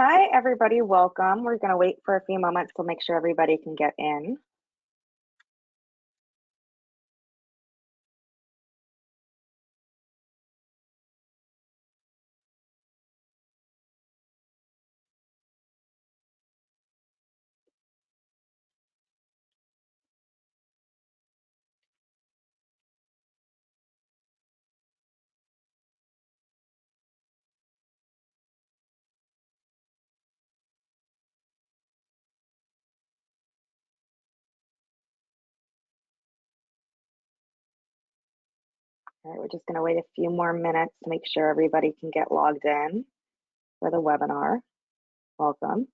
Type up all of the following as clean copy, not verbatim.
Hi, everybody. Welcome. We're going to wait for a few moments to make sure everybody can get in. All right, we're just going to wait a few more minutes to make sure everybody can get logged in for the webinar. Welcome.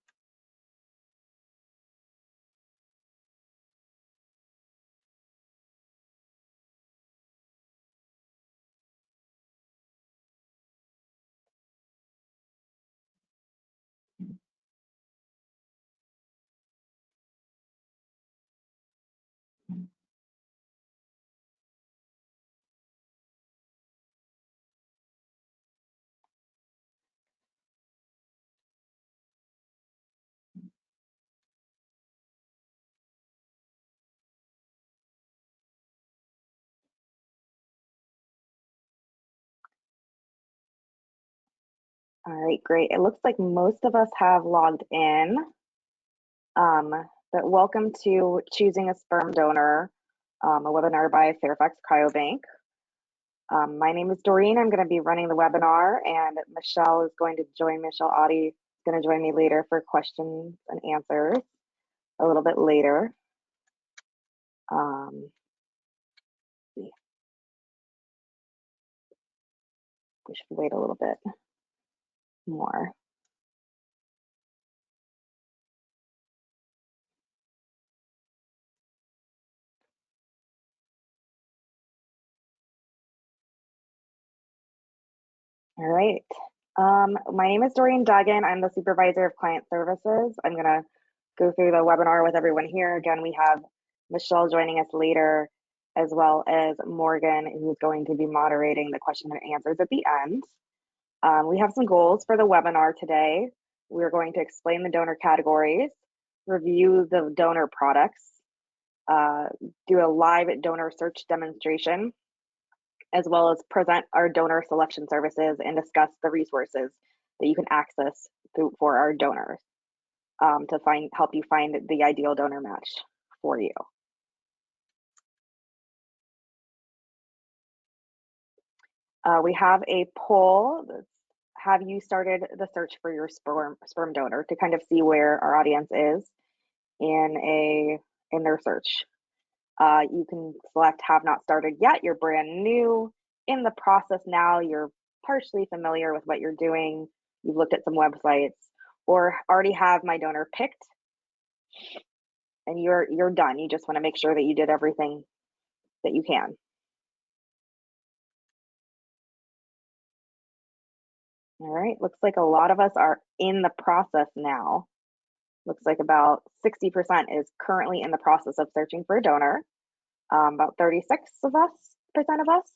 All right, great. It looks like most of us have logged in, but welcome to Choosing a Sperm Donor, a webinar by Fairfax Cryobank. My name is Doreen. I'm going to be running the webinar, and Michelle is going to join. Michelle Audi is going to join me later for questions and answers a little bit later. We should wait a little bit more. All right. My name is Doreen Duggan. I'm the supervisor of client services. I'm going to go through the webinar with everyone here. Again, we have Michelle joining us later, as well as Morgan, who's going to be moderating the question and answers at the end. We have some goals for the webinar today. We're going to explain the donor categories, review the donor products, do a live donor search demonstration, as well as present our donor selection services and discuss the resources that you can access for our donors to help you find the ideal donor match for you. We have a poll. Have you started the search for your sperm donor to kind of see where our audience is in their search? You can select have not started yet. You're brand new in the process now. You're partially familiar with what you're doing. You've looked at some websites, or already have my donor picked, and you're done. You just want to make sure that you did everything that you can. All right, looks like a lot of us are in the process now. Looks like about 60% is currently in the process of searching for a donor. About 36% of us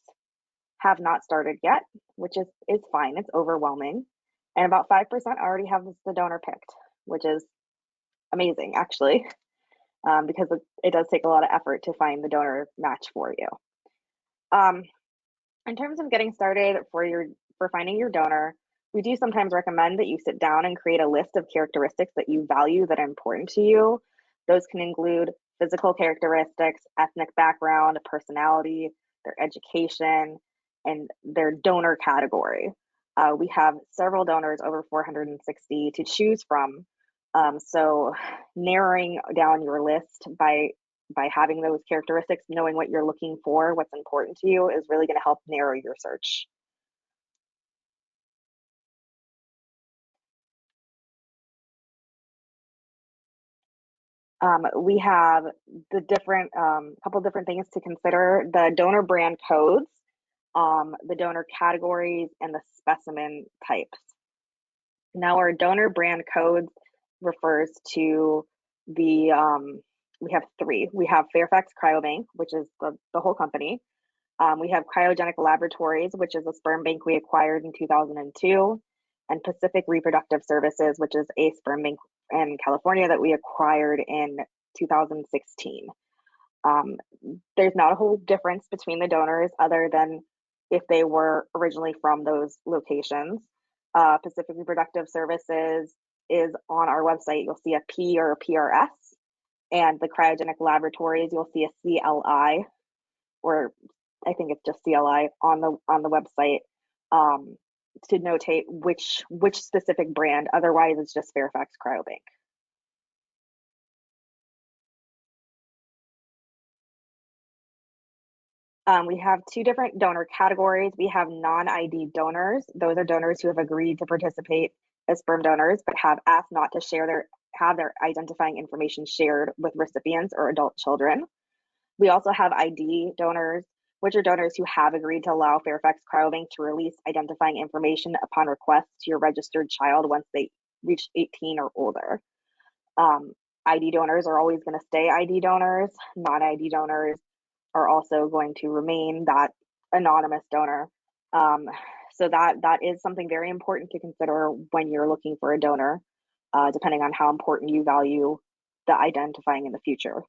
have not started yet, which is fine. It's overwhelming. And about 5% already have the donor picked, which is amazing, actually, because it does take a lot of effort to find the donor match for you. In terms of getting started for finding your donor, we do sometimes recommend that you sit down and create a list of characteristics that you value that are important to you. Those can include physical characteristics, ethnic background, personality, their education, and their donor category. We have several donors, over 460 to choose from. So narrowing down your list by having those characteristics, knowing what you're looking for, what's important to you, is really going to help narrow your search. We have the different couple different things to consider: the donor brand codes, the donor categories, and the specimen types. Now, our donor brand codes refers to the we have three. We have Fairfax Cryobank, which is the whole company. We have Cryogenic Laboratories, which is a sperm bank we acquired in 2002. and Pacific Reproductive Services, which is a sperm bank in California that we acquired in 2016. There's not a whole difference between the donors other than if they were originally from those locations. Pacific Reproductive Services is on our website. You'll see a P or a PRS, and the cryogenic laboratories, you'll see a CLI, or I think it's just CLI on the website, to notate which specific brand. Otherwise, it's just Fairfax Cryobank. We have two different donor categories. We have non-ID donors. Those are donors who have agreed to participate as sperm donors, but have asked not to have their identifying information shared with recipients or adult children. We also have ID donors, which are donors who have agreed to allow Fairfax Cryobank to release identifying information upon request to your registered child once they reach 18 or older. ID donors are always going to stay ID donors. Non-ID donors are also going to remain that anonymous donor. So that is something very important to consider when you're looking for a donor, depending on how important you value the identifying in the future.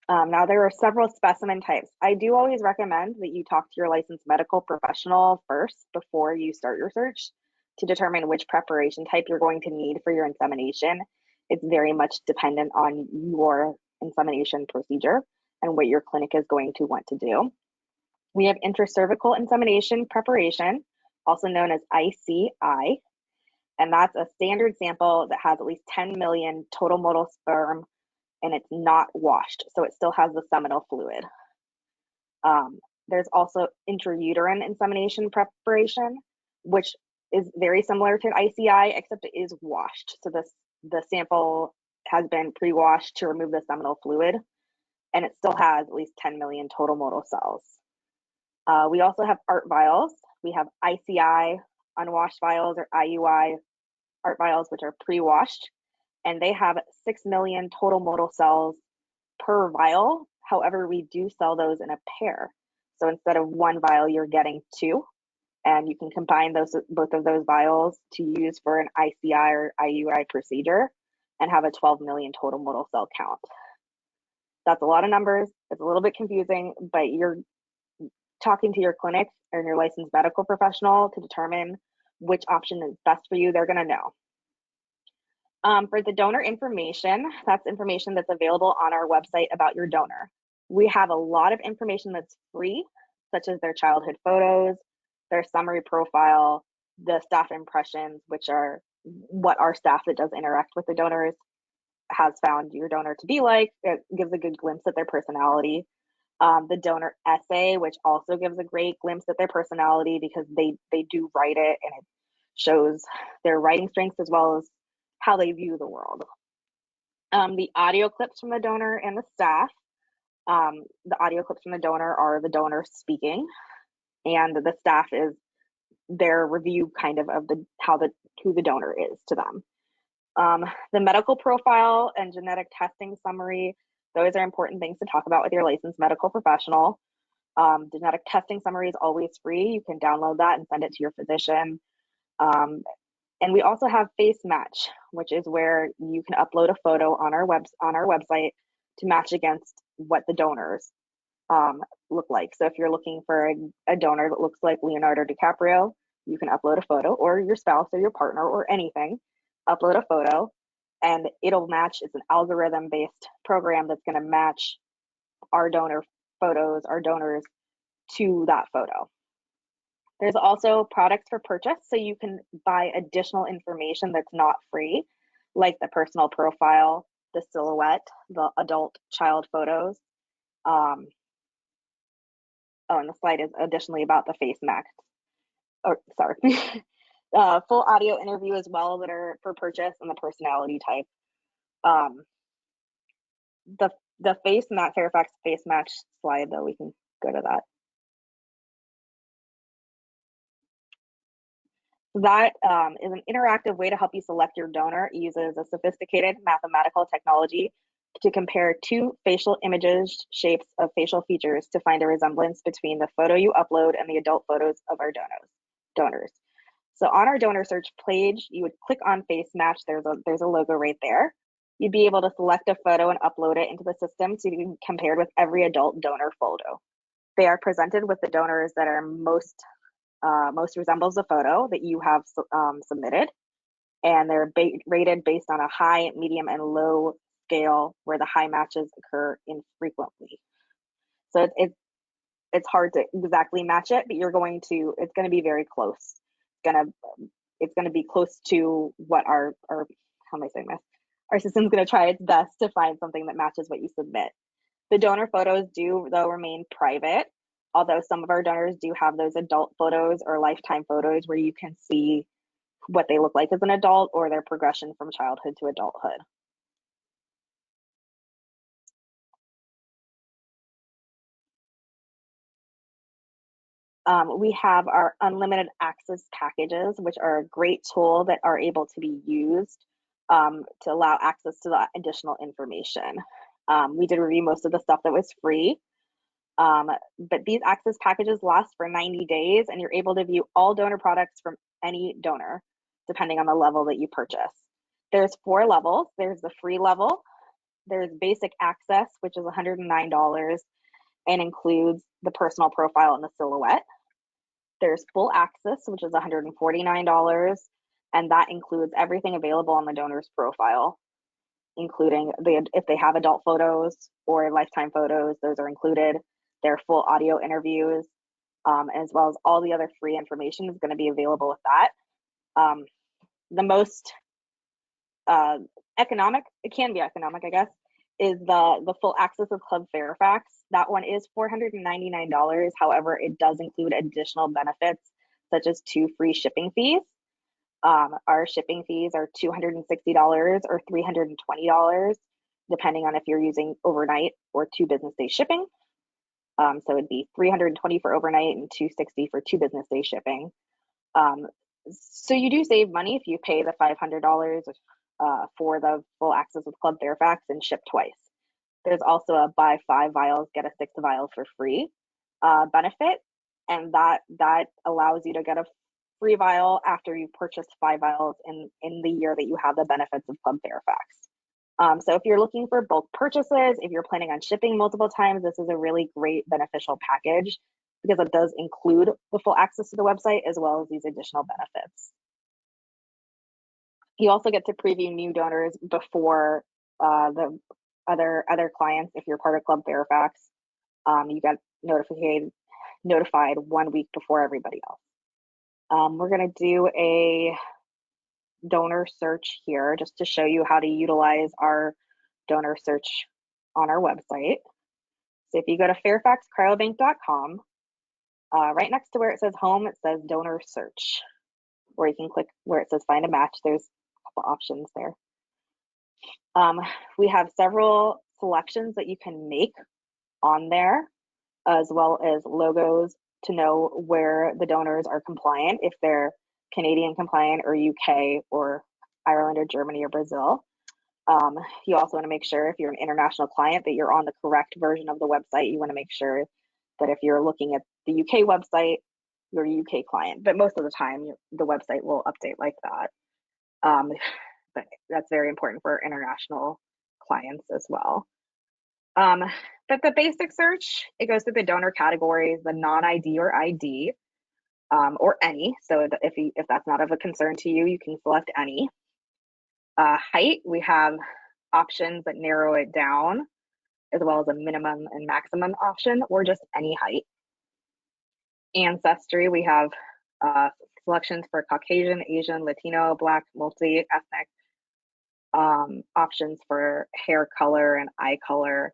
Now, there are several specimen types. I do always recommend that you talk to your licensed medical professional first before you start your search to determine which preparation type you're going to need for your insemination. It's very much dependent on your insemination procedure and what your clinic is going to want to do. We have intracervical insemination preparation, also known as ICI, and that's a standard sample that has at least 10 million total motile sperm, and it's not washed, so it still has the seminal fluid. There's also intrauterine insemination preparation, which is very similar to an ICI, except it is washed. So the sample has been pre-washed to remove the seminal fluid, and it still has at least 10 million total motile cells. We also have ART vials. We have ICI unwashed vials, or IUI ART vials, which are pre-washed, and they have 6 million total motile cells per vial. However, we do sell those in a pair. So instead of one vial, you're getting two, and you can combine both of those vials to use for an ICI or IUI procedure and have a 12 million total motile cell count. That's a lot of numbers. It's a little bit confusing, but you're talking to your clinic and your licensed medical professional to determine which option is best for you. They're going to know. For the donor information, that's information that's available on our website about your donor. We have a lot of information that's free, such as their childhood photos, their summary profile, the staff impressions, which are what our staff that does interact with the donors has found your donor to be like. It gives a good glimpse at their personality. The donor essay, which also gives a great glimpse at their personality because they do write it, and it shows their writing strengths as well as how they view the world. The audio clips from the donor and the staff. The audio clips from the donor are the donor speaking, and the staff is their review kind of who the donor is to them. The medical profile and genetic testing summary, those are important things to talk about with your licensed medical professional. Genetic testing summary is always free. You can download that and send it to your physician. And we also have Face Match, which is where you can upload a photo on our website to match against what the donors look like. So if you're looking for a donor that looks like Leonardo DiCaprio, you can upload a photo, or your spouse or your partner or anything, upload a photo, and it'll match. It's an algorithm-based program that's going to match our donor photos, our donors, to that photo. There's also products for purchase, so you can buy additional information that's not free, like the personal profile, the silhouette, the adult child photos. And the slide is additionally about the Face Match. Oh, sorry. Full audio interview as well that are for purchase, and the personality type. The Face Match, Fairfax Face Match slide, though, we can go to that. That is an interactive way to help you select your donor. It uses a sophisticated mathematical technology to to compare two facial images, shapes of facial features to find a resemblance between the photo you upload and the adult photos of our donors. So on our donor search page, you would click on face match. There's a logo right there. You'd be able to select a photo and upload it into the system to be compared with every adult donor photo. They are presented with the donors that are most resembles the photo that you have submitted, and they're rated based on a high, medium, and low scale, where the high matches occur infrequently. So it's hard to exactly match it, but it's going to be very close. It's going to be close to what our how am I saying this? Our system's going to try its best to find something that matches what you submit. The donor photos do, though, remain private, although some of our donors do have those adult photos or lifetime photos where you can see what they look like as an adult or their progression from childhood to adulthood. We have our unlimited access packages, which are a great tool that are able to be used to allow access to the additional information. We did review most of the stuff that was free, but these access packages last for 90 days, and you're able to view all donor products from any donor, depending on the level that you purchase. There's 4 levels. There's the free level. There's basic access, which is $109 and includes the personal profile and the silhouette. There's full access, which is $149, and that includes everything available on the donor's profile, including if they have adult photos or lifetime photos, those are included. Their full audio interviews, as well as all the other free information is going to be available with that. The most economic, it can be economic, I guess, is the full access of Club Fairfax. That one is $499. However, it does include additional benefits such as 2 free shipping fees. Our shipping fees are $260 or $320, depending on if you're using overnight or 2 business day shipping. So it'd be $320 for overnight and $260 for 2 business day shipping. So you do save money if you pay the $500 for the full access with Club Fairfax and ship twice. There's also a buy 5 vials, get a 6th vial for free benefit, and that allows you to get a free vial after you purchased 5 vials in the year that you have the benefits of Club Fairfax. So if you're looking for bulk purchases, if you're planning on shipping multiple times, this is a really great beneficial package because it does include the full access to the website as well as these additional benefits. You also get to preview new donors before the other clients. If you're part of Club Fairfax, you get notified 1 week before everybody else. We're going to do a donor search here just to show you how to utilize our donor search on our website. So if you go to fairfaxcryobank.com, right next to where it says home, it says donor search, or you can click where it says find a match. There's a couple options there. We have several selections that you can make on there, as well as logos to know where the donors are compliant, if they're Canadian compliant or UK or Ireland or Germany or Brazil. You also want to make sure if you're an international client that you're on the correct version of the website. You want to make sure that if you're looking at the UK website, you're a UK client, but most of the time the website will update like that. But that's very important for international clients as well. But the basic search, it goes through the donor categories, the non-ID or ID, or any. So if that's not of a concern to you, you can select any. Height, we have options that narrow it down, as well as a minimum and maximum option, or just any height. Ancestry, we have selections for Caucasian, Asian, Latino, Black, multi-ethnic, options for hair color and eye color.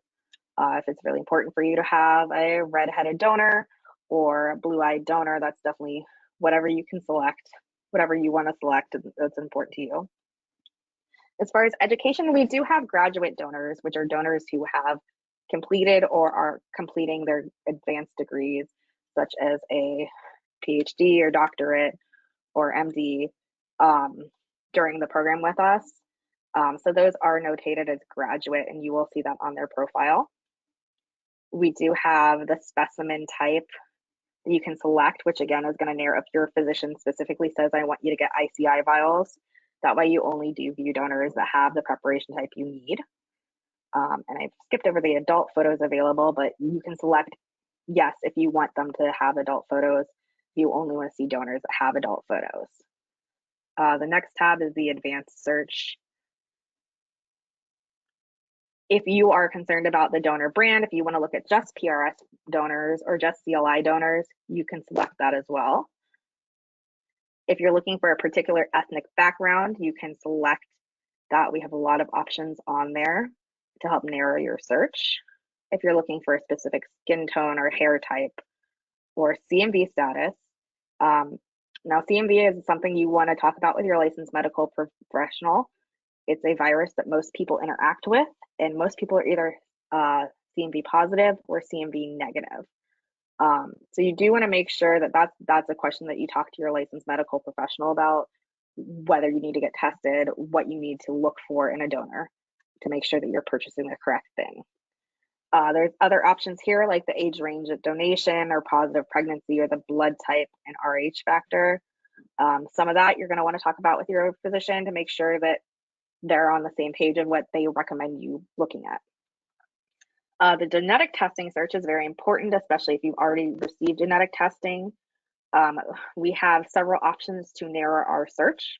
If it's really important for you to have a red-headed donor or a blue-eyed donor, that's definitely whatever you can select, whatever you want to select that's important to you. As far as education, we do have graduate donors, which are donors who have completed or are completing their advanced degrees, such as a PhD or doctorate or MD during the program with us. So those are notated as graduate, and you will see that on their profile. We do have the specimen type that you can select, which again is going to narrow if your physician specifically says, I want you to get ICI vials. That way you only do view donors that have the preparation type you need. And I've skipped over the adult photos available, but you can select yes if you want them to have adult photos. You only want to see donors that have adult photos. The next tab is the advanced search. If you are concerned about the donor brand, if you want to look at just PRS donors or just CLI donors, you can select that as well. If you're looking for a particular ethnic background, you can select that. We have a lot of options on there to help narrow your search. If you're looking for a specific skin tone or hair type or CMV status, now CMV is something you want to talk about with your licensed medical professional. It's a virus that most people interact with, and most people are either CMV positive or CMV negative. So you do want to make sure that that's a question that you talk to your licensed medical professional about, whether you need to get tested, what you need to look for in a donor to make sure that you're purchasing the correct thing. There's other options here like the age range of donation or positive pregnancy or the blood type and Rh factor. Some of that you're going to want to talk about with your physician to make sure that they're on the same page of what they recommend you looking at. The genetic testing search is very important, especially if you've already received genetic testing. We have several options to narrow our search.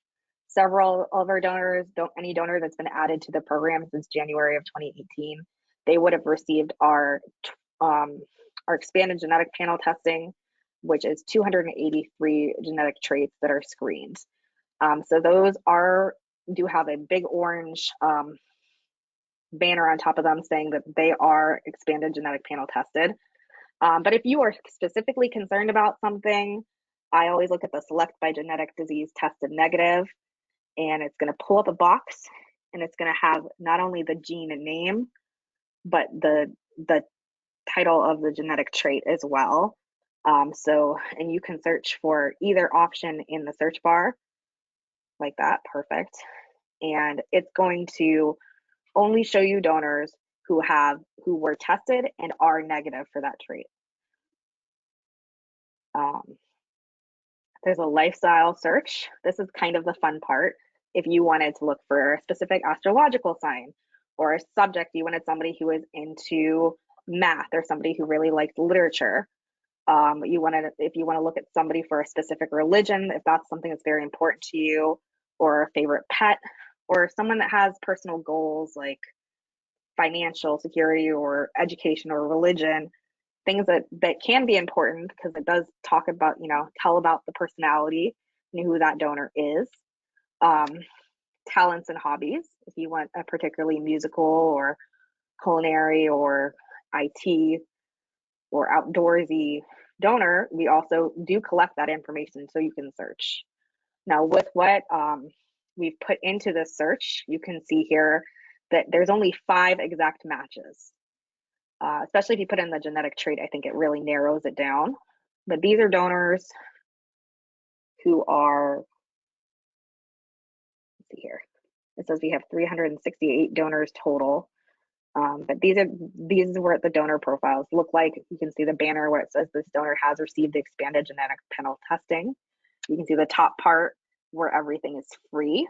Several of our donors, any donor that's been added to the program since January of 2018, they would have received our expanded genetic panel testing, which is 283 genetic traits that are screened. So those do have a big orange banner on top of them saying that they are expanded genetic panel tested. But if you are specifically concerned about something, I always look at the select by genetic disease tested negative, and it's going to pull up a box, and it's going to have not only the gene and name, but the title of the genetic trait as well. And you can search for either option in the search bar like that. Perfect. And it's going to only show you donors who were tested and are negative for that trait. There's a lifestyle search. This is kind of the fun part. If you wanted to look for a specific astrological sign or a subject, you wanted somebody who is into math or somebody who really likes literature. If you want to look at somebody for a specific religion, if that's something that's very important to you, or a favorite pet, or someone that has personal goals like financial security or education or religion, things that can be important because it does talk about, tell about the personality and who that donor is. Talents and hobbies, if you want a particularly musical or culinary or IT or outdoorsy donor, we also do collect that information so you can search. Now with what we've put into this search, you can see here that there's only 5 exact matches. Especially if you put in the genetic trait, I think it really narrows it down. But these are donors who are, let's see here. It says we have 368 donors total. But these are what the donor profiles look like. You can see the banner where it says this donor has received the expanded genetic panel testing. You can see the top part where everything is free.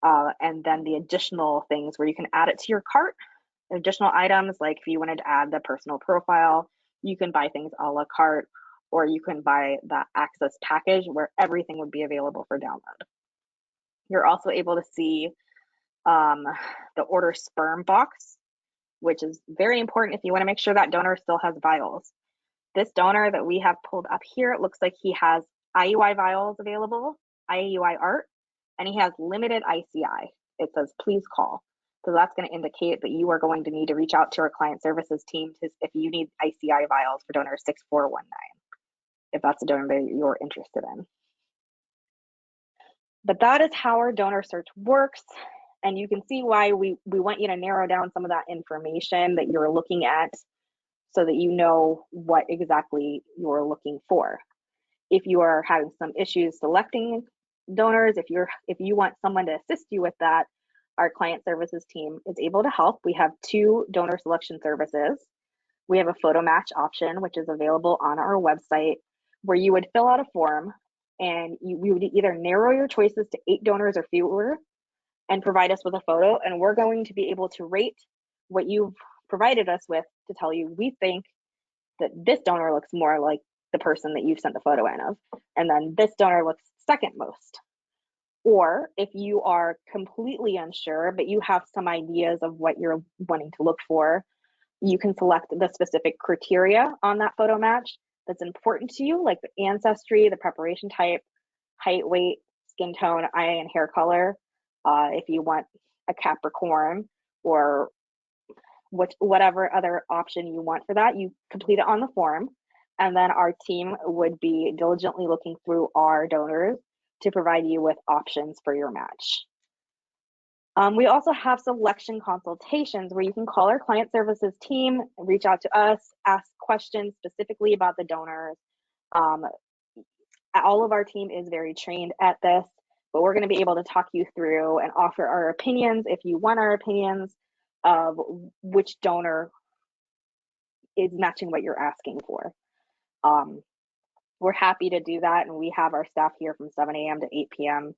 And then the additional things where you can add it to your cart. Additional items, like if you wanted to add the personal profile, you can buy things a la carte, or you can buy that access package where everything would be available for download. You're also able to see the order sperm box, which is very important if you want to make sure that donor still has vials. This donor that we have pulled up here, it looks like he has IUI vials available, IUI art, and he has limited ICI. It says, please call. So that's going to indicate that you are going to need to reach out to our client services team if you need ICI vials for donor 6419, if that's a donor that you're interested in. But that is how our donor search works. And you can see why we want you to narrow down some of that information that you're looking at so that you know what exactly you're looking for. If you are having some issues selecting donors, if you want someone to assist you with that, our client services team is able to help. We have 2 donor selection services. We have a photo match option, which is available on our website, where you would fill out a form and we would either narrow your choices to 8 donors or fewer and provide us with a photo. And we're going to be able to rate what you've provided us with to tell you, we think that this donor looks more like the person that you've sent the photo in of. And then this donor looks second most. Or if you are completely unsure, but you have some ideas of what you're wanting to look for, you can select the specific criteria on that photo match that's important to you, like the ancestry, the preparation type, height, weight, skin tone, eye and hair color. If you want a Capricorn or whatever other option you want for that, you complete it on the form. And then our team would be diligently looking through our donors to provide you with options for your match. We also have selection consultations where you can call our client services team, reach out to us, ask questions specifically about the donors. All of our team is very trained at this, but we're going to be able to talk you through and offer our opinions if you want our opinions of which donor is matching what you're asking for. We're happy to do that, and we have our staff here from 7 a.m. to 8 p.m.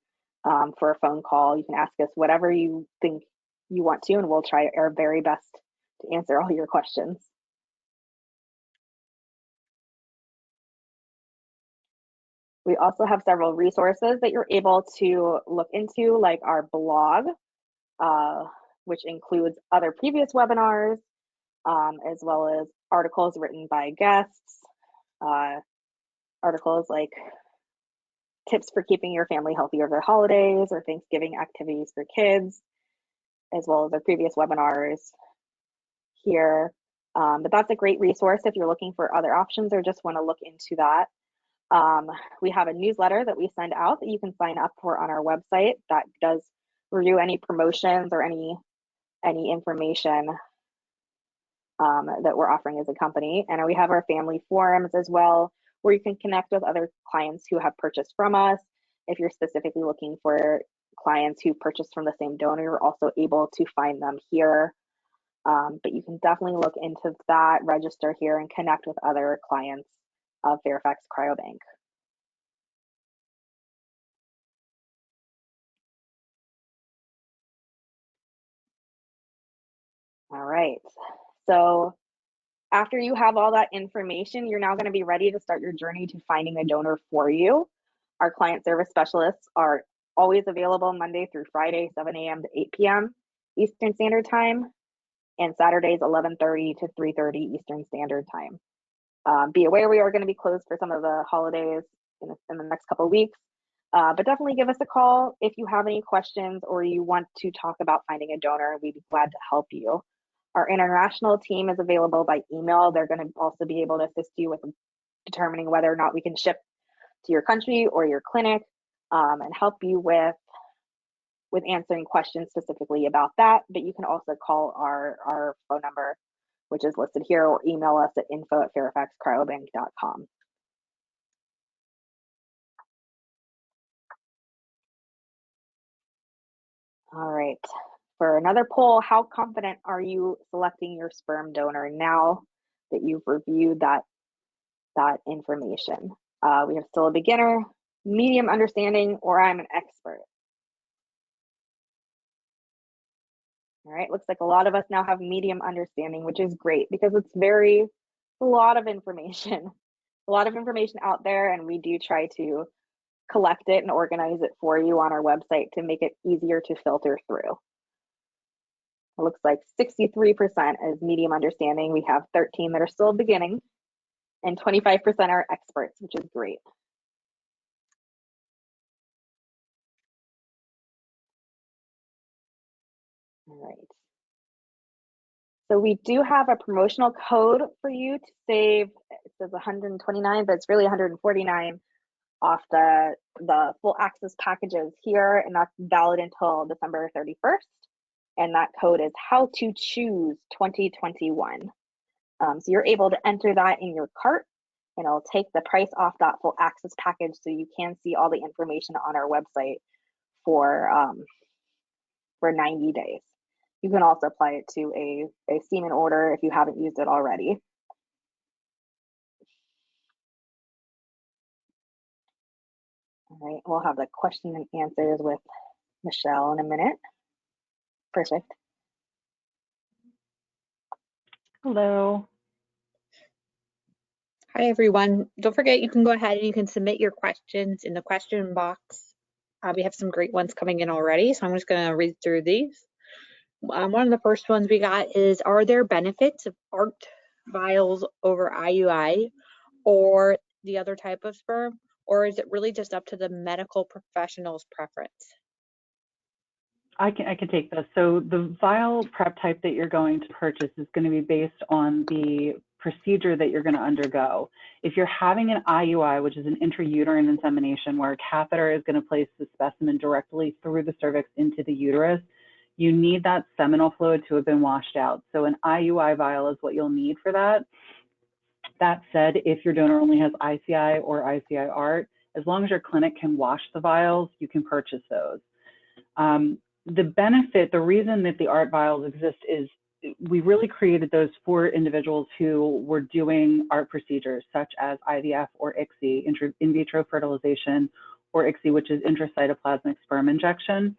For a phone call. You can ask us whatever you think you want to, and we'll try our very best to answer all your questions. We also have several resources that you're able to look into, like our blog, which includes other previous webinars, as well as articles written by guests, articles like tips for keeping your family healthy over the holidays or Thanksgiving activities for kids, as well as our previous webinars here. But that's a great resource if you're looking for other options or just want to look into that. We have a newsletter that we send out that you can sign up for on our website that does review any promotions or any information that we're offering as a company. And we have our family forums as well, where you can connect with other clients who have purchased from us. If you're specifically looking for clients who purchased from the same donor, you're also able to find them here. But you can definitely look into that, register here, and connect with other clients of Fairfax Cryobank. All right, so after you have all that information, you're now going to be ready to start your journey to finding a donor for you. Our client service specialists are always available Monday through Friday, 7 a.m. to 8 p.m. Eastern Standard Time, and Saturdays, 11:30 to 3:30 Eastern Standard Time. Be aware we are going to be closed for some of the holidays in the next couple of weeks, but definitely give us a call if you have any questions or you want to talk about finding a donor. We'd be glad to help you. Our international team is available by email. They're going to also be able to assist you with determining whether or not we can ship to your country or your clinic, and help you with answering questions specifically about that. But you can also call our phone number, which is listed here, or email us at info@fairfaxcryobank.com. All right. For another poll, how confident are you selecting your sperm donor now that you've reviewed that information? We have still a beginner, medium understanding, or I'm an expert. All right, looks like a lot of us now have medium understanding, which is great because it's a lot of information, a lot of information out there, and we do try to collect it and organize it for you on our website to make it easier to filter through. It looks like 63% is medium understanding. We have 13 that are still beginning, and 25% are experts, which is great. All right. So we do have a promotional code for you to save. It says 129, but it's really 149 off the full access packages here, and that's valid until December 31st. And that code is how to choose 2021. So you're able to enter that in your cart, and it'll take the price off that full access package, so you can see all the information on our website for for 90 days. You can also apply it to a semen order if you haven't used it already. All right, we'll have the question and answers with Michelle in a minute. Perfect. Hello. Hi, everyone. Don't forget, you can go ahead and you can submit your questions in the question box. We have some great ones coming in already, so I'm just going to read through these. One of the first ones we got is, are there benefits of ART vials over IUI or the other type of sperm, or is it really just up to the medical professional's preference? I can take this. So the vial prep type that you're going to purchase is going to be based on the procedure that you're going to undergo. If you're having an IUI, which is an intrauterine insemination, where a catheter is going to place the specimen directly through the cervix into the uterus, you need that seminal fluid to have been washed out. So an IUI vial is what you'll need for that. That said, if your donor only has ICI or ICI ART, as long as your clinic can wash the vials, you can purchase those. The benefit, the reason that the ART vials exist is we really created those for individuals who were doing ART procedures such as IVF or ICSI, in vitro fertilization, or ICSI, which is intracytoplasmic sperm injection.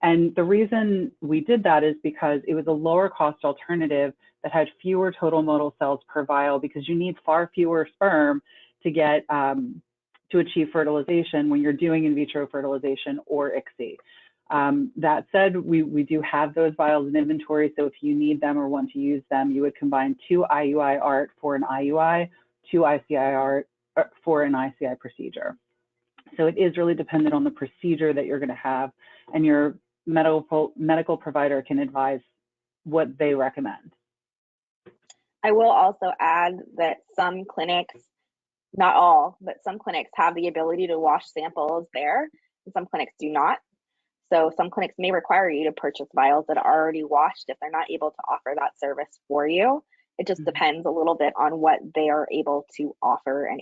And the reason we did that is because it was a lower cost alternative that had fewer total motile cells per vial, because you need far fewer sperm to get to achieve fertilization when you're doing in vitro fertilization or ICSI. That said, we do have those vials in inventory, so if you need them or want to use them, you would combine 2 IUI ART for an IUI, 2 ICI ART for an ICI procedure. So it is really dependent on the procedure that you're going to have, and your medical provider can advise what they recommend. I will also add that some clinics, not all, but some clinics have the ability to wash samples there, and some clinics do not. So some clinics may require you to purchase vials that are already washed if they're not able to offer that service for you. It just depends a little bit on what they are able to offer and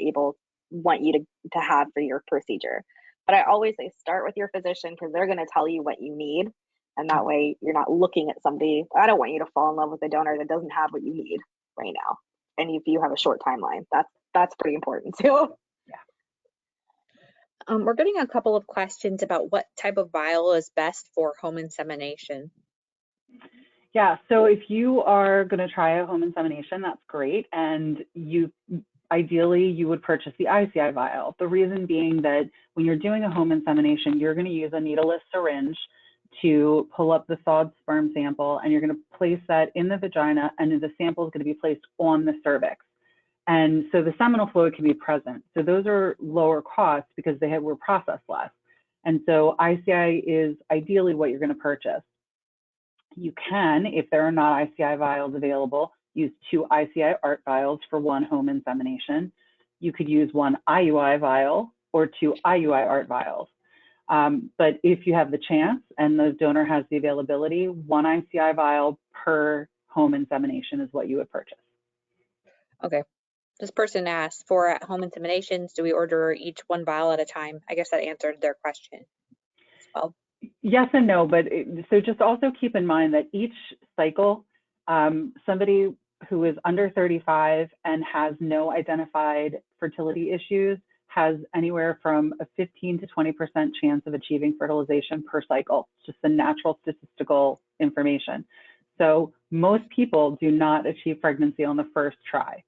want you to have for your procedure. But I always say start with your physician, because they're going to tell you what you need. And that way you're not looking at somebody. I don't want you to fall in love with a donor that doesn't have what you need right now. And if you have a short timeline, that's pretty important too. We're getting a couple of questions about what type of vial is best for home insemination. Yeah, so if you are going to try a home insemination, that's great. And ideally, you would purchase the ICI vial. The reason being that when you're doing a home insemination, you're going to use a needleless syringe to pull up the thawed sperm sample, and you're going to place that in the vagina, and the sample is going to be placed on the cervix. And so the seminal fluid can be present. So those are lower costs because they were processed less. And so ICI is ideally what you're going to purchase. You can, if there are not ICI vials available, use 2 ICI ART vials for 1 home insemination. You could use 1 IUI vial or 2 IUI ART vials. But if you have the chance and the donor has the availability, 1 ICI vial per home insemination is what you would purchase. Okay. This person asked, for at home inseminations, do we order each 1 vial at a time? I guess that answered their question as well. Yes and no, but so just also keep in mind that each cycle, somebody who is under 35 and has no identified fertility issues has anywhere from a 15 to 20% chance of achieving fertilization per cycle. It's just the natural statistical information. So most people do not achieve pregnancy on the first try.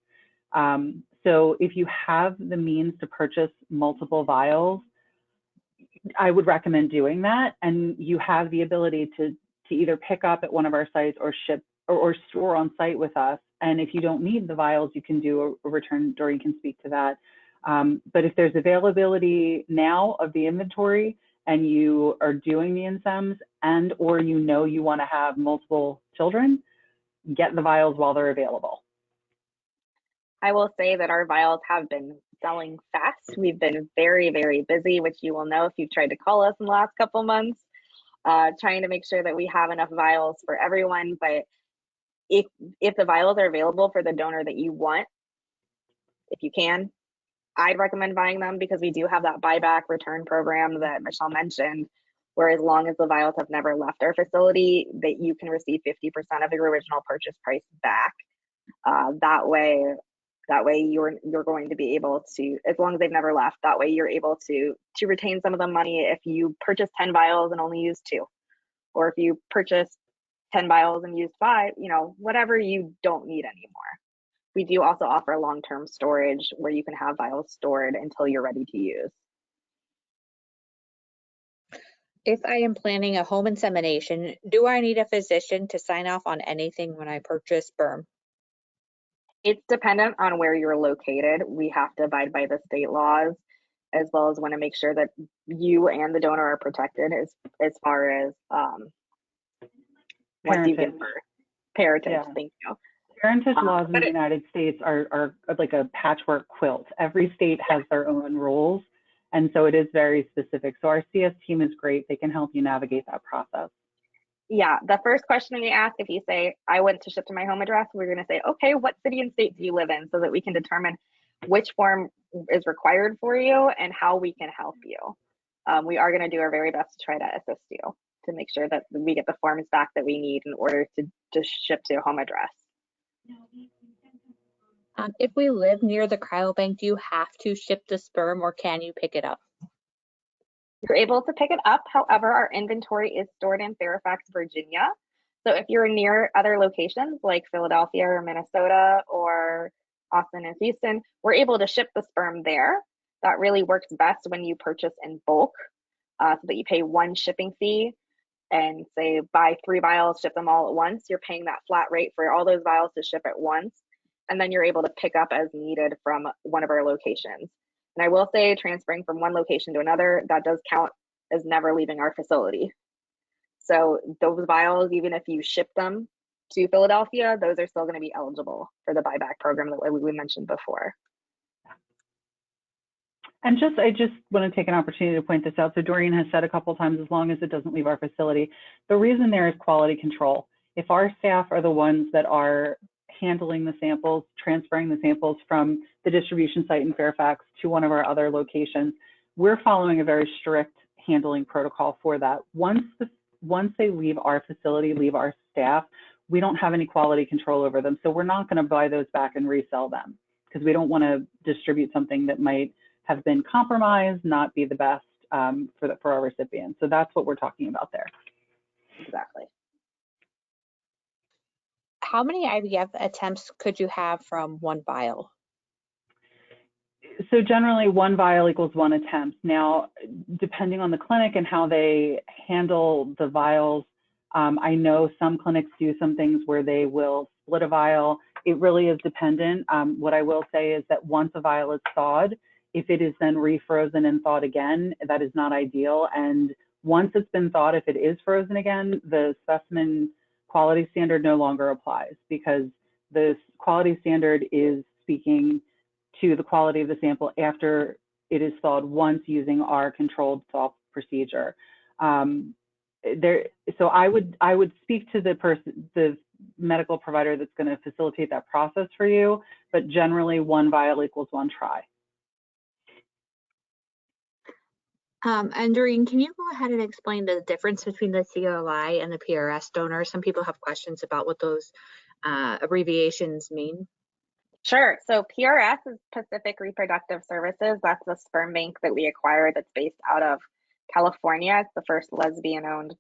So if you have the means to purchase multiple vials, I would recommend doing that. And you have the ability to either pick up at one of our sites or ship or store on site with us. And if you don't need the vials, you can do a return. Doreen can speak to that. But if there's availability now of the inventory and you are doing the insems and or you know you want to have multiple children, get the vials while they're available. I will say that our vials have been selling fast. We've been very, very busy, which you will know if you've tried to call us in the last couple months, trying to make sure that we have enough vials for everyone. But if the vials are available for the donor that you want, if you can, I'd recommend buying them, because we do have that buyback return program that Michelle mentioned. where as long as the vials have never left our facility, that you can receive 50% of your original purchase price back. That way you're going to be able to, as long as they've never left, that way you're able to retain some of the money if you purchase 10 vials and only use 2, or if you purchase 10 vials and use 5, whatever you don't need anymore. We do also offer long-term storage where you can have vials stored until you're ready to use. If I am planning a home insemination, do I need a physician to sign off on anything when I purchase sperm? It's dependent on where you're located. We have to abide by the state laws, as well as want to make sure that you and the donor are protected as far as once you give birth. Parentage, Yeah. thank you. Parentage laws in the United States are like a patchwork quilt. Every state has their own rules, and so it is very specific. So our CS team is great. They can help you navigate that process. Yeah, the first question we ask, if you say, I went to ship to my home address, we're going to say, okay, what city and state do you live in, so that we can determine which form is required for you and how we can help you. We are going to do our very best to try to assist you to make sure that we get the forms back that we need in order to ship to your home address. If we live near the cryobank, do you have to ship the sperm, or can you pick it up? You're able to pick it up. However, our inventory is stored in Fairfax, Virginia. So if you're near other locations like Philadelphia or Minnesota or Austin and Houston, we're able to ship the sperm there. That really works best when you purchase in bulk, so that you pay one shipping fee and say buy 3 vials, ship them all at once. You're paying that flat rate for all those vials to ship at once. And then you're able to pick up as needed from one of our locations. And I will say, transferring from one location to another, that does count as never leaving our facility. So those vials, even if you ship them to Philadelphia, those are still going to be eligible for the buyback program that we mentioned before. And I just want to take an opportunity to point this out. So Doreen has said a couple of times, as long as it doesn't leave our facility, the reason there is quality control. If our staff are the ones that are handling the samples, transferring the samples from the distribution site in Fairfax to one of our other locations, we're following a very strict handling protocol for that. Once they leave our facility, leave our staff, we don't have any quality control over them. So we're not going to buy those back and resell them, because we don't want to distribute something that might have been compromised, not be the best for our recipients. So that's what we're talking about there. Exactly. How many IVF attempts could you have from one vial? So generally 1 vial equals 1 attempt. Now, depending on the clinic and how they handle the vials, I know some clinics do some things where they will split a vial. It really is dependent. What I will say is that once a vial is thawed, if it is then refrozen and thawed again, that is not ideal. And once it's been thawed, if it is frozen again, the specimen quality standard no longer applies, because the quality standard is speaking to the quality of the sample after it is thawed once using our controlled thaw procedure. So I would speak to the medical provider that's going to facilitate that process for you, but generally 1 vial equals 1 try. And Doreen, can you go ahead and explain the difference between the CLI and the PRS donor? Some people have questions about what those abbreviations mean. Sure. So PRS is Pacific Reproductive Services. That's the sperm bank that we acquired that's based out of California. It's the first lesbian-owned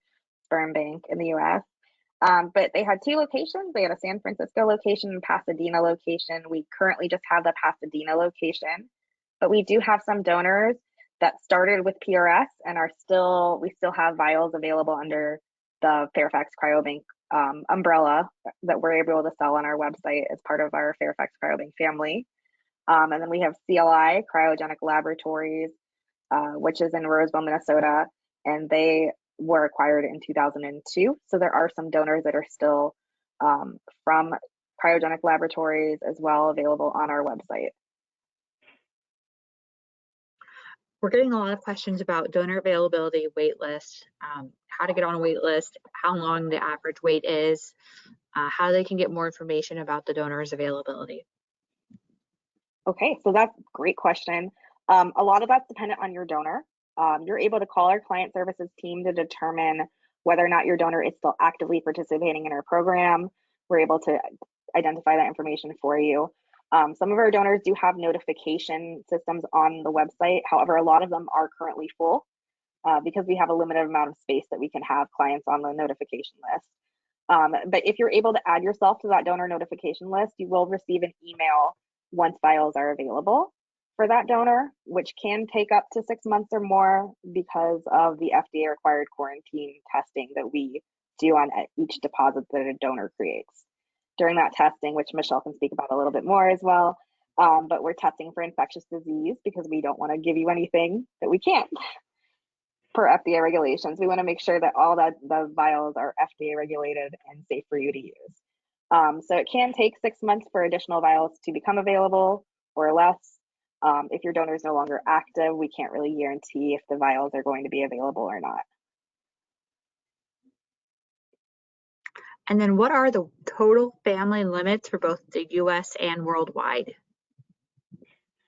sperm bank in the U.S. But they had 2 locations. They had a San Francisco location and Pasadena location. We currently just have the Pasadena location, but we do have some donors that started with PRS and we still have vials available under the Fairfax Cryobank umbrella that we're able to sell on our website as part of our Fairfax Cryobank family. And then we have CLI, Cryogenic Laboratories, which is in Roseville, Minnesota, and they were acquired in 2002. So there are some donors that are still from Cryogenic Laboratories as well, available on our website. We're getting a lot of questions about donor availability, wait list, how to get on a wait list, how long the average wait is, how they can get more information about the donor's availability. Okay, so that's a great question. A lot of that's dependent on your donor. You're able to call our client services team to determine whether or not your donor is still actively participating in our program. We're able to identify that information for you. Some of our donors do have notification systems on the website. However, a lot of them are currently full because we have a limited amount of space that we can have clients on the notification list. But if you're able to add yourself to that donor notification list, you will receive an email once vials are available for that donor, which can take up to 6 months or more because of the FDA required quarantine testing that we do on each deposit that a donor creates. During that testing, which Michelle can speak about a little bit more as well, but we're testing for infectious disease because we don't want to give you anything that we can't. Per FDA regulations, we want to make sure that all the vials are FDA regulated and safe for you to use. So it can take 6 months for additional vials to become available or less. If your donor is no longer active, we can't really guarantee if the vials are going to be available or not. And then what are the total family limits for both the US and worldwide?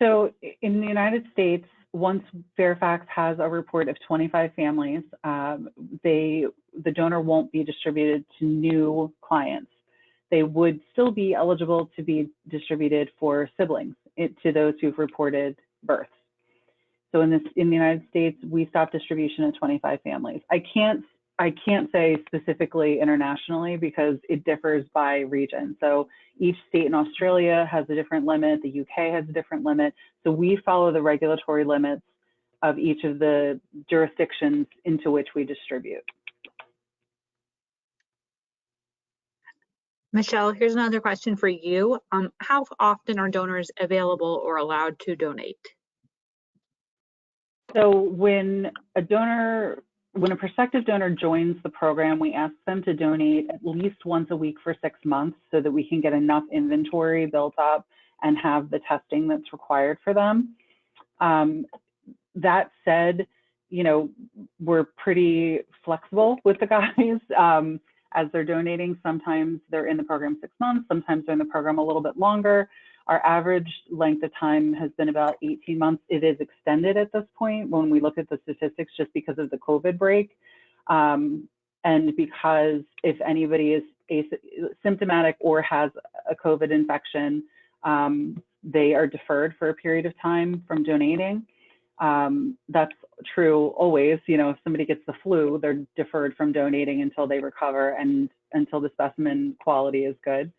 So in the United States, once Fairfax has a report of 25 families, the donor won't be distributed to new clients. They would still be eligible to be distributed for siblings, to those who've reported births. So in the United States, we stop distribution at 25 families. I can't say specifically internationally because it differs by region. So each state in Australia has a different limit. The UK has a different limit. So we follow the regulatory limits of each of the jurisdictions into which we distribute. Michelle, here's another question for you. How often are donors available or allowed to donate? So when a prospective donor joins the program, we ask them to donate at least once a week for 6 months so that we can get enough inventory built up and have the testing that's required for them. That said, we're pretty flexible with the guys as they're donating. Sometimes they're in the program 6 months, sometimes they're in the program a little bit longer. Our average length of time has been about 18 months. It is extended at this point when we look at the statistics just because of the COVID break. And because if anybody is symptomatic or has a COVID infection, they are deferred for a period of time from donating. That's true always. If somebody gets the flu, they're deferred from donating until they recover and until the specimen quality is good.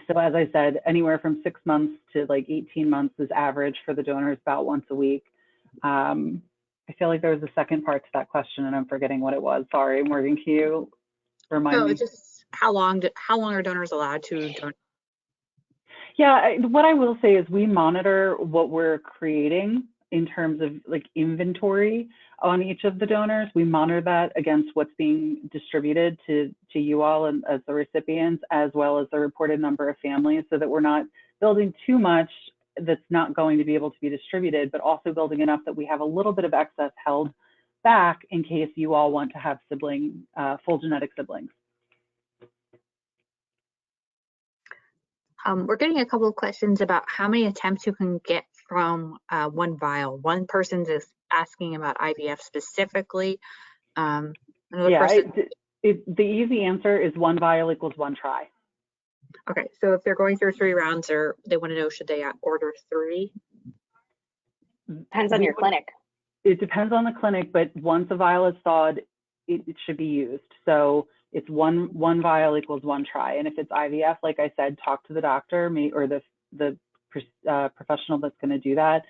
So as I said, anywhere from 6 months to like 18 months is average for the donors, about once a week. I feel like there was a second part to that question and I'm forgetting what it was. Sorry, Morgan, can you remind me? Just how long are donors allowed to donate? Yeah, what I will say is we monitor what we're creating in terms of like inventory on each of the donors. We monitor that against what's being distributed to you all and as the recipients, as well as the reported number of families, so that we're not building too much that's not going to be able to be distributed, but also building enough that we have a little bit of excess held back in case you all want to have full genetic siblings. We're getting a couple of questions about how many attempts you can get from one vial. One person is asking about IVF specifically. The easy answer is 1 vial equals 1 try. Okay, so if they're going through 3 rounds, or they want to know, should they order 3? Depends on your clinic. It depends on the clinic, but once a vial is thawed, it should be used. So it's one vial equals 1 try. And if it's IVF, like I said, talk to the doctor or the professional that's going to do that.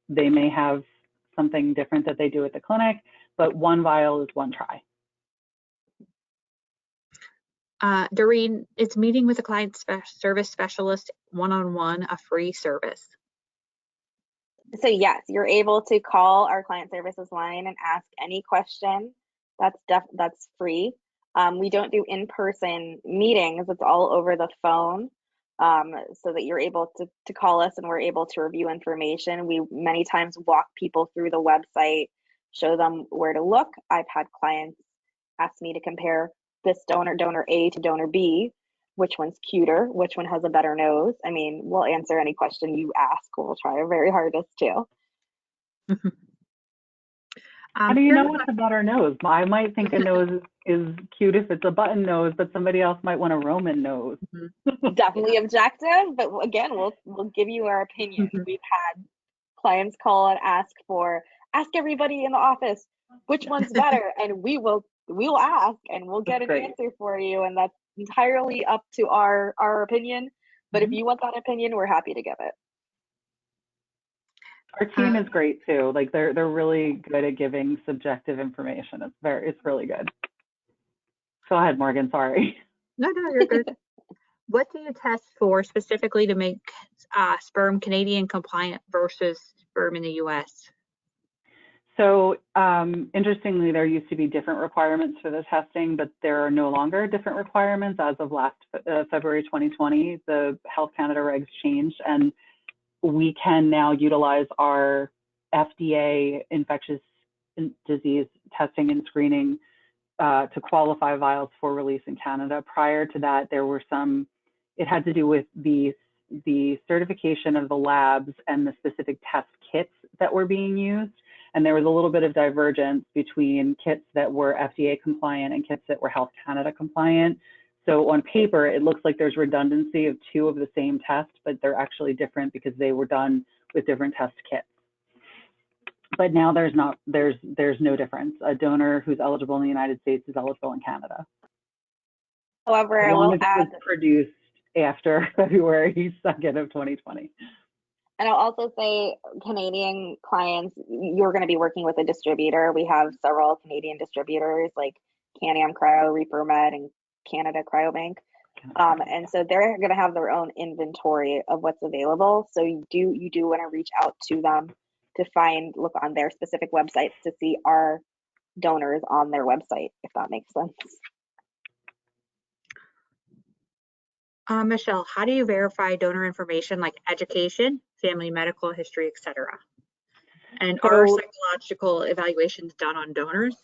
They may have something different that they do at the clinic, but 1 vial is 1 try. Doreen, it's meeting with a client service specialist one-on-one, a free service. So yes, you're able to call our client services line and ask any question. That's free. We don't do in-person meetings. It's all over the phone, so that you're able to call us and we're able to review information. We many times walk people through the website, show them where to look. I've had clients ask me to compare this donor A to donor B. Which one's cuter? Which one has a better nose? I mean, we'll answer any question you ask. We'll try our very hardest to. How do you know it's a butter nose? I might think a nose is cute if it's a button nose, but somebody else might want a Roman nose. Definitely objective, but again, we'll give you our opinion. We've had clients call and ask everybody in the office which one's better, and we'll ask and we'll get an answer for you, and that's entirely up to our opinion. But if you want that opinion, we're happy to give it. Our team is great too. Like they're really good at giving subjective information. It's really good. Go ahead, Morgan. Sorry. No, you're good. What do you test for specifically to make sperm Canadian compliant versus sperm in the U.S.? So interestingly, there used to be different requirements for the testing, but there are no longer different requirements as of last February 2020. The Health Canada regs changed, and we can now utilize our FDA infectious disease testing and screening to qualify vials for release in Canada. Prior to that, there were it had to do with the certification of the labs and the specific test kits that were being used. And there was a little bit of divergence between kits that were FDA compliant and kits that were Health Canada compliant. So on paper, it looks like there's redundancy of two of the same test, but they're actually different because they were done with different test kits. But now there's no difference. A donor who's eligible in the United States is eligible in Canada. However, I will add, produced after February 2nd of 2020. And I'll also say, Canadian clients, you're going to be working with a distributor. We have several Canadian distributors like Can-Am Cryo, Reaper Med, and Canada Cryobank. And so they're going to have their own inventory of what's available. So you do want to reach out to them to look on their specific websites to see our donors on their website, if that makes sense. Michelle, how do you verify donor information like education, family medical history, etc.? And are psychological evaluations done on donors?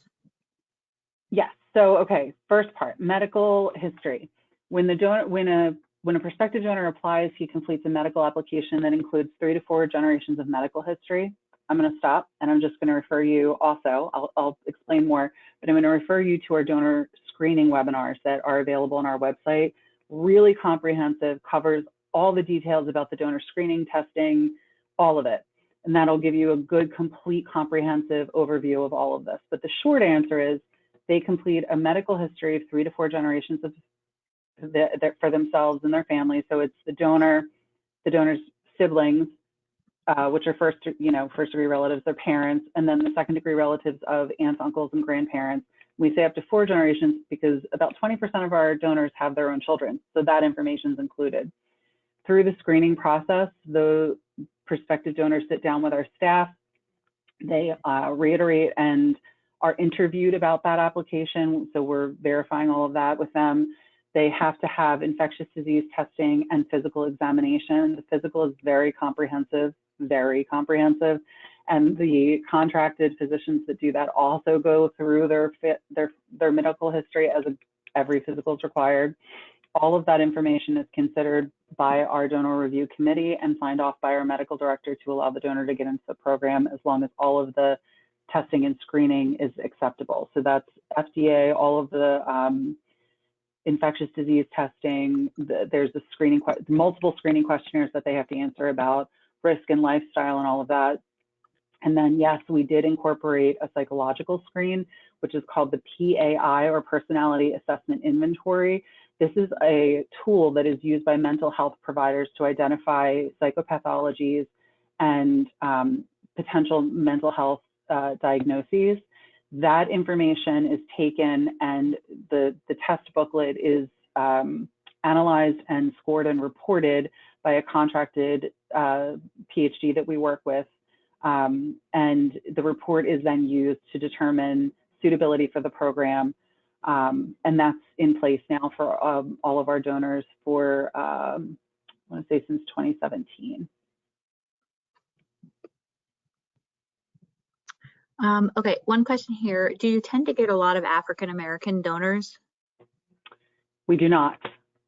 Yes. So, okay, first part, medical history. When a prospective donor applies, he completes a medical application that includes 3 to 4 generations of medical history. I'm going to stop, and I'm just going to refer you also, I'll explain more, but I'm going to refer you to our donor screening webinars that are available on our website. Really comprehensive, covers all the details about the donor screening, testing, all of it. And that'll give you a good, complete, comprehensive overview of all of this. But the short answer is they complete a medical history of 3 to 4 generations of for themselves and their family. So it's the donor's siblings, which are first degree relatives, their parents, and then the second degree relatives of aunts, uncles, and grandparents. We say up to 4 generations because about 20% of our donors have their own children. So that information is included. Through the screening process, the prospective donors sit down with our staff. They reiterate and are interviewed about that application. So we're verifying all of that with them. They have to have infectious disease testing and physical examination. The physical is very comprehensive, and the contracted physicians that do that also go through their medical history as every physical is required. All of that information is considered by our donor review committee and signed off by our medical director to allow the donor to get into the program as long as all of the testing and screening is acceptable. So that's FDA, all of the infectious disease testing. There's multiple screening questionnaires that they have to answer about risk and lifestyle and all of that. And then, yes, we did incorporate a psychological screen, which is called the PAI, or Personality Assessment Inventory. This is a tool that is used by mental health providers to identify psychopathologies and potential mental health diagnoses. That information is taken, and the test booklet is analyzed and scored and reported by a contracted PhD that we work with. And the report is then used to determine suitability for the program. And that's in place now for all of our donors for, I want to say, since 2017. Okay, one question here. Do you tend to get a lot of African-American donors? We do not,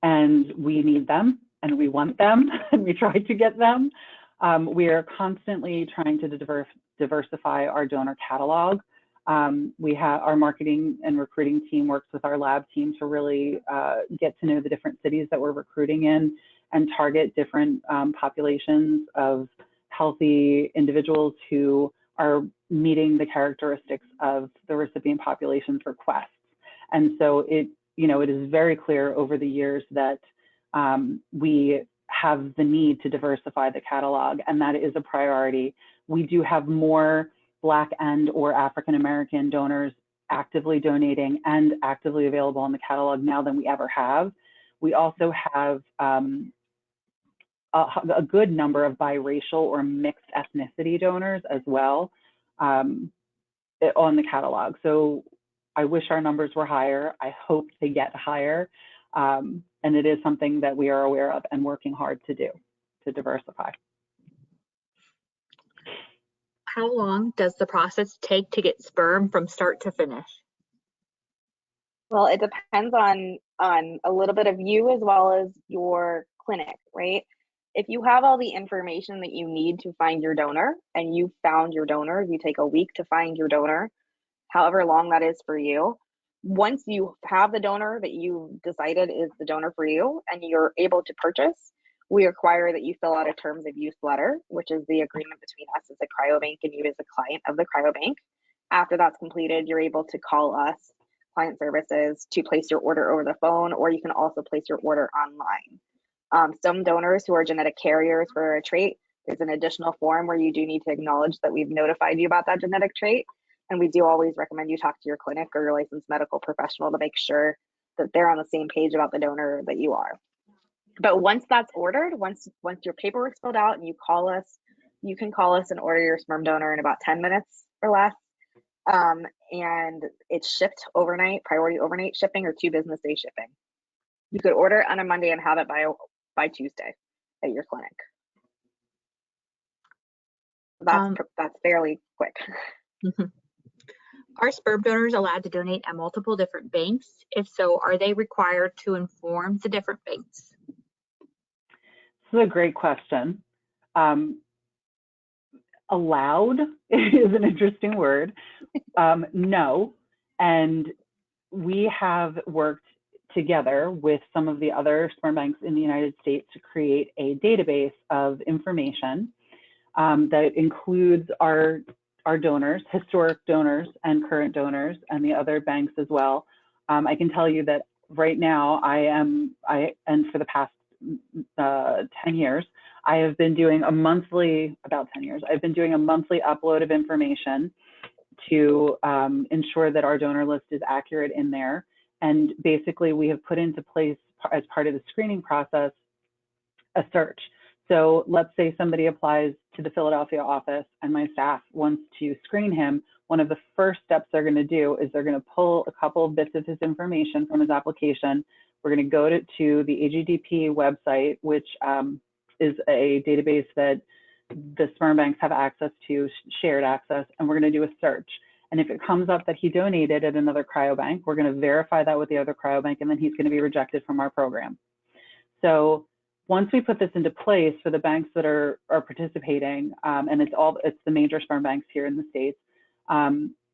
and we need them, and we want them, and we try to get them. We are constantly trying to diversify our donor catalog. We have our marketing and recruiting team works with our lab team to really get to know the different cities that we're recruiting in and target different populations of healthy individuals who are meeting the characteristics of the recipient population's requests. And so it is very clear over the years that we have the need to diversify the catalog, and that is a priority. We do have more Black and or African American donors actively donating and actively available in the catalog now than we ever have. We also have a good number of biracial or mixed ethnicity donors as well on the catalog. So I wish our numbers were higher. I hope they get higher. And it is something that we are aware of and working hard to do, to diversify. How long does the process take to get sperm from start to finish? Well, it depends on a little bit of you as well as your clinic, right? If you have all the information that you need to find your donor and you found your donor, you take a week to find your donor, however long that is for you. Once you have the donor that you decided is the donor for you and you're able to purchase, we require that you fill out a terms of use letter, which is the agreement between us as a cryobank and you as a client of the cryobank. After that's completed, you're able to call us, client services, to place your order over the phone, or you can also place your order online. Some donors who are genetic carriers for a trait, there's an additional form where you do need to acknowledge that we've notified you about that genetic trait. And we do always recommend you talk to your clinic or your licensed medical professional to make sure that they're on the same page about the donor that you are. But once that's ordered, once your paperwork's filled out and you call us, you can call us and order your sperm donor in about 10 minutes or less. And it's shipped overnight, priority overnight shipping or 2 business day shipping. You could order it on a Monday and have it by Tuesday at your clinic. That's fairly quick. Are sperm donors allowed to donate at multiple different banks? If so, are they required to inform the different banks? This is a great question. Allowed is an interesting word. No, and we have worked together with some of the other sperm banks in the United States to create a database of information that includes our donors, historic donors and current donors, and the other banks as well. I can tell you that right now and for the past 10 years, I have been doing about 10 years, I've been doing a monthly upload of information to ensure that our donor list is accurate in there. And basically we have put into place as part of the screening process, a search. So let's say somebody applies to the Philadelphia office and my staff wants to screen him. One of the first steps they're going to do is they're going to pull a couple of bits of his information from his application. We're going to go to the AGDP website, which is a database that the sperm banks have access to, shared access, and we're going to do a search. And if it comes up that he donated at another cryobank, we're going to verify that with the other cryobank, and then he's going to be rejected from our program. So once we put this into place for the banks that are participating, and it's the major sperm banks here in the States,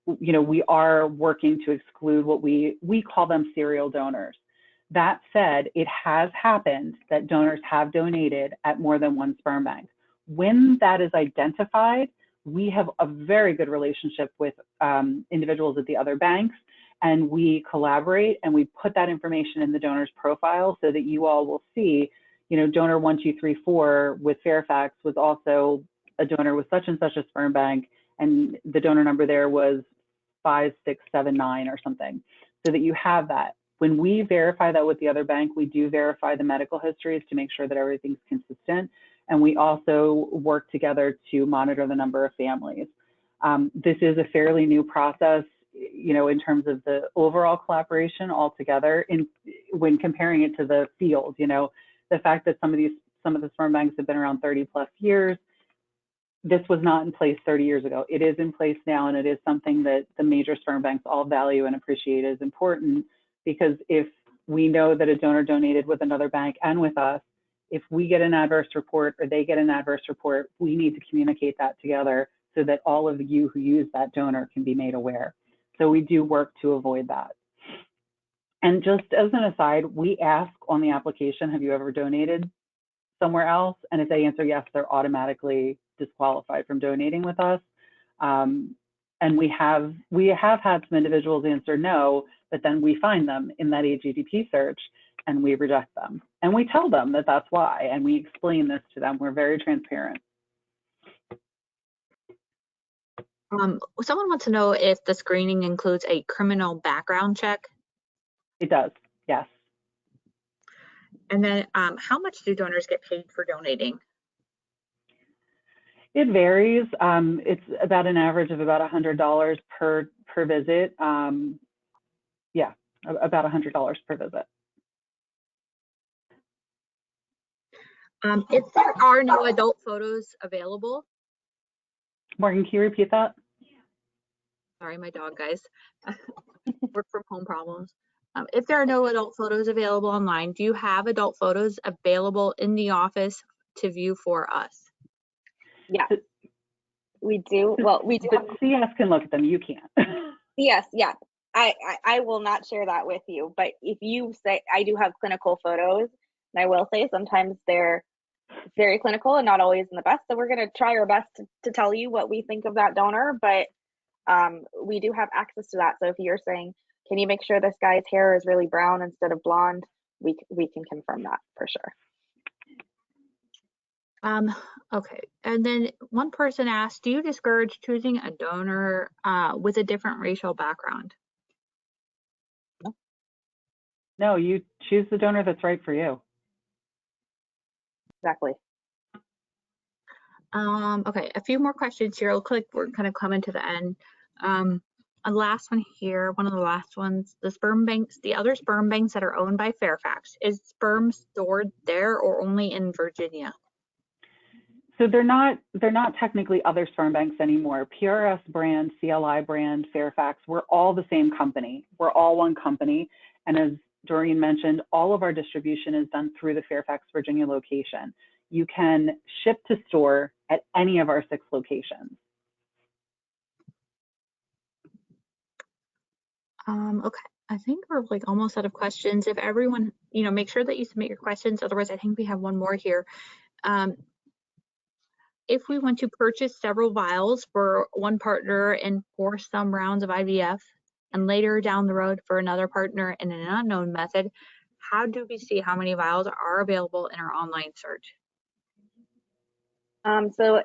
we are working to exclude what we call them serial donors. That said, it has happened that donors have donated at more than one sperm bank. When that is identified, we have a very good relationship with individuals at the other banks, and we collaborate and we put that information in the donor's profile so that you all will see, donor 1234 with Fairfax was also a donor with such and such a sperm bank, and the donor number there was 5679 or something, so that you have that. When we verify that with the other bank, we do verify the medical histories to make sure that everything's consistent. And we also work together to monitor the number of families. This is a fairly new process, in terms of the overall collaboration altogether. When comparing it to the field, the fact that some of the sperm banks have been around 30+ years, this was not in place 30 years ago. It is in place now, and it is something that the major sperm banks all value and appreciate as important, because if we know that a donor donated with another bank and with us, if we get an adverse report or they get an adverse report, we need to communicate that together so that all of you who use that donor can be made aware. So we do work to avoid that. And just as an aside, we ask on the application, have you ever donated somewhere else? And if they answer yes, they're automatically disqualified from donating with us. And we have had some individuals answer no, but then we find them in that AGDP search and we reject them. And we tell them that that's why, and we explain this to them. We're very transparent. Someone wants to know if the screening includes a criminal background check. It does, yes. And then how much do donors get paid for donating? It varies. It's about an average of about $100 per visit. Yeah, about $100 per visit. If there are no adult photos available. Morgan, can you repeat that? Sorry, my dog, guys. Work from home problems. If there are no adult photos available online, do you have adult photos available in the office to view for us? Yeah, we do. Well, we do. But CS can look at them. You can't. Yes, yeah. I will not share that with you. But if you say, I do have clinical photos, and I will say sometimes they're very clinical and not always in the best. So we're going to try our best to tell you what we think of that donor. But we do have access to that. So if you're saying, can you make sure this guy's hair is really brown instead of blonde? We can confirm that for sure. Okay, and then one person asked, do you discourage choosing a donor with a different racial background? No, you choose the donor that's right for you. Exactly. Okay, a few more questions here. We're kind of coming to the end. A last one here, one of the last ones, the sperm banks, the other sperm banks that are owned by Fairfax, is sperm stored there or only in Virginia? So they're not technically other sperm banks anymore. PRS brand, CLI brand, Fairfax, we're all the same company. We're all one company. And as Doreen mentioned, all of our distribution is done through the Fairfax, Virginia location. You can ship to store at any of our 6 locations. Okay, I think we're like almost out of questions. If everyone, make sure that you submit your questions. Otherwise, I think we have one more here. If we want to purchase several vials for one partner and for some rounds of IVF, and later down the road for another partner in an unknown method, how do we see how many vials are available in our online search? So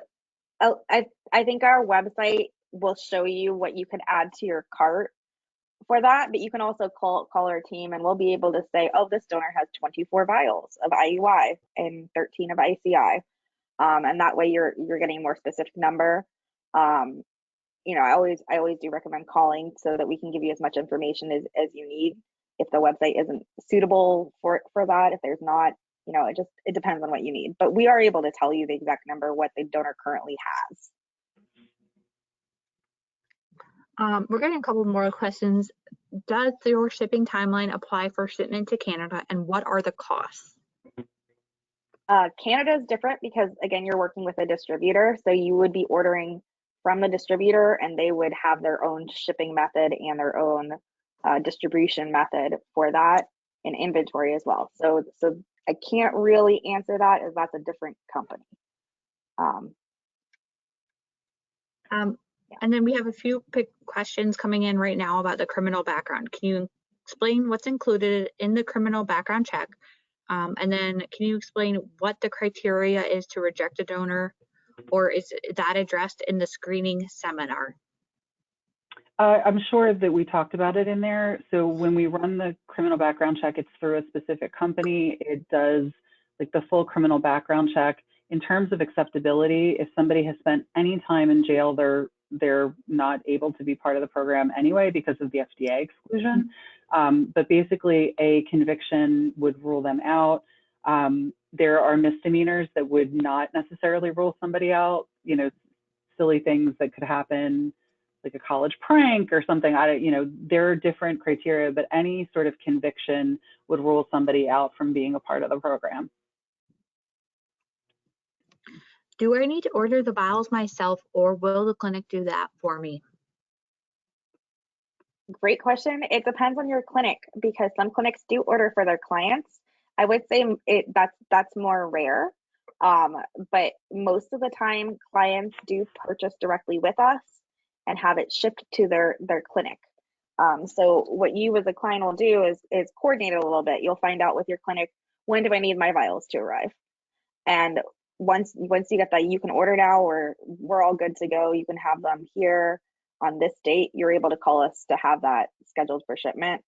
I think our website will show you what you can add to your cart for that, but you can also call our team and we'll be able to say, oh, this donor has 24 vials of IUI and 13 of ICI. And that way you're getting a more specific number. I always do recommend calling so that we can give you as much information as you need. If the website isn't suitable for that, if there's not, it depends on what you need. But we are able to tell you the exact number, what the donor currently has. We're getting a couple more questions. Does your shipping timeline apply for shipment to Canada, and what are the costs? Canada is different because, again, you're working with a distributor. So you would be ordering from the distributor and they would have their own shipping method and their own distribution method for that and inventory as well. So I can't really answer that as that's a different company. And then we have a few questions coming in right now about the criminal background. Can you explain what's included in the criminal background check? And then can you explain what the criteria is to reject a donor, or is that addressed in the screening seminar? I'm sure that we talked about it in there. So when we run the criminal background check, it's through a specific company. It does like the full criminal background check. In terms of acceptability, if somebody has spent any time in jail, they're not able to be part of the program anyway because of the FDA exclusion. But basically a conviction would rule them out. There are misdemeanors that would not necessarily rule somebody out, silly things that could happen, like a college prank or something. There are different criteria, but any sort of conviction would rule somebody out from being a part of the program. Do I need to order the vials myself, or will the clinic do that for me? Great question. It depends on your clinic because some clinics do order for their clients. I would say that's more rare. But most of the time clients do purchase directly with us and have it shipped to their clinic. So what you as a client will do is coordinate a little bit. You'll find out with your clinic, when do I need my vials to arrive? And once you get that, you can order now, or we're all good to go. You can have them here on this date. You're able to call us to have that scheduled for shipment.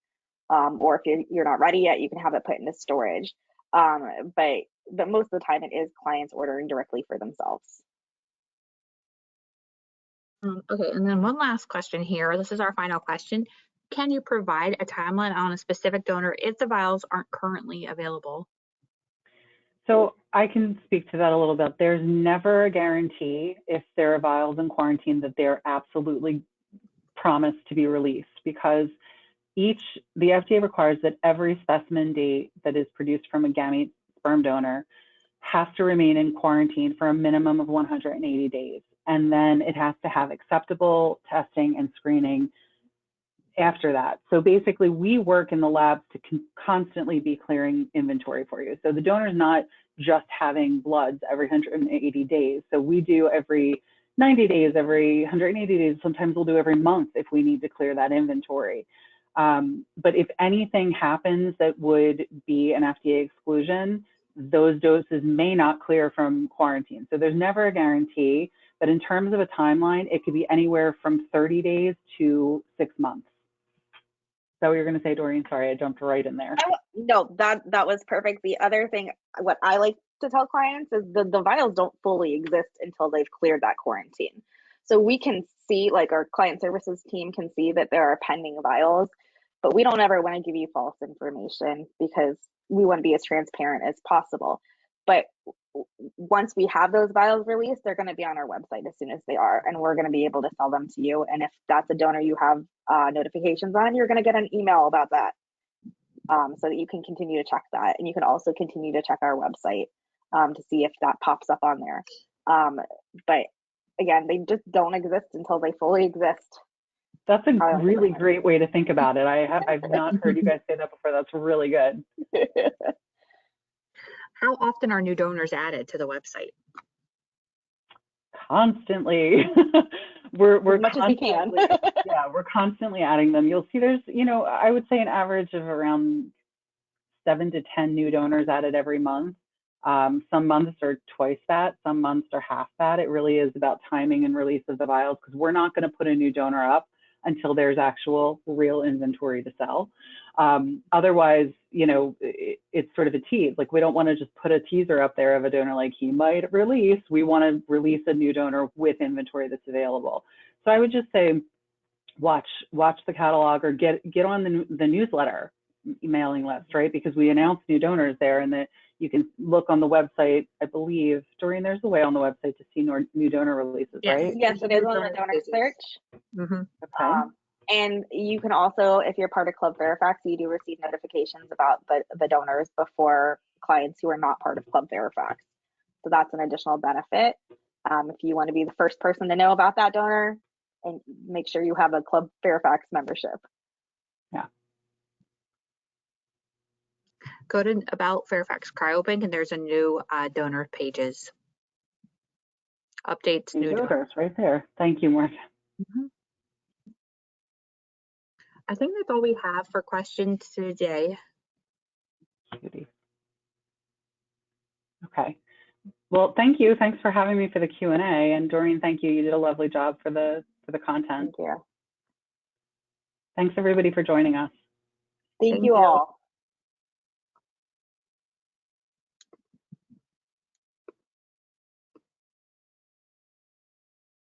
Or if you're not ready yet, you can have it put into storage. But most of the time it is clients ordering directly for themselves. Okay, and then one last question here. This is our final question. Can you provide a timeline on a specific donor if the vials aren't currently available? So I can speak to that a little bit. There's never a guarantee if there are vials in quarantine that they're absolutely promised to be released, because the FDA requires that every specimen date that is produced from a gamete sperm donor has to remain in quarantine for a minimum of 180 days. And then it has to have acceptable testing and screening after that. So basically we work in the labs to constantly be clearing inventory for you. So the donor's not just having bloods every 180 days. So we do every 90 days, every 180 days, sometimes we'll do every month if we need to clear that inventory. But if anything happens that would be an FDA exclusion, those doses may not clear from quarantine. So there's never a guarantee, but in terms of a timeline, it could be anywhere from 30 days to 6 months. Is that what you're going to say, Doreen? Sorry, I jumped right in there. No, that was perfect. The other thing, what I like to tell clients is the vials don't fully exist until they've cleared that quarantine. So we can see, like our client services team can see that there are pending vials, but we don't ever want to give you false information because we want to be as transparent as possible. But once we have those vials released, they're going to be on our website as soon as they are, and we're going to be able to sell them to you. And if that's a donor you have notifications on, you're going to get an email about that, so that you can continue to check that. And you can also continue to check our website to see if that pops up on there. But again, they just don't exist until they fully exist. That's a really great way to think about it. I've not heard you guys say that before. That's really good. How often are new donors added to the website? Constantly. we're as much as we can. Yeah, we're constantly adding them. You'll see there's, I would say an average of around 7 to 10 new donors added every month. Some months are twice that, some months are half that. It really is about timing and release of the vials, because we're not going to put a new donor up until there's actual real inventory to sell. Otherwise, it's sort of a tease. Like, we don't want to just put a teaser up there of a donor like he might release. We want to release a new donor with inventory that's available. So I would just say, watch the catalog, or get on the newsletter mailing list, right? Because we announce new donors there, and that you can look on the website. I believe, Doreen, there's a way on the website to see new donor releases, right? Yes, it is on the donor search. Mm-hmm. Okay. And you can also, if you're part of Club Fairfax, you do receive notifications about the donors before clients who are not part of Club Fairfax. So that's an additional benefit. If you want to be the first person to know about that donor, and make sure you have a Club Fairfax membership. Yeah. Go to About Fairfax Cryobank, and there's a new donor pages. Updates, new donors. Right there. Thank you, Mark. Mm-hmm. I think that's all we have for questions today. Okay. Well, thank you. Thanks for having me for the Q&A. And Doreen, thank you. You did a lovely job for the content. Thank you. Thanks everybody for joining us. Thank you all.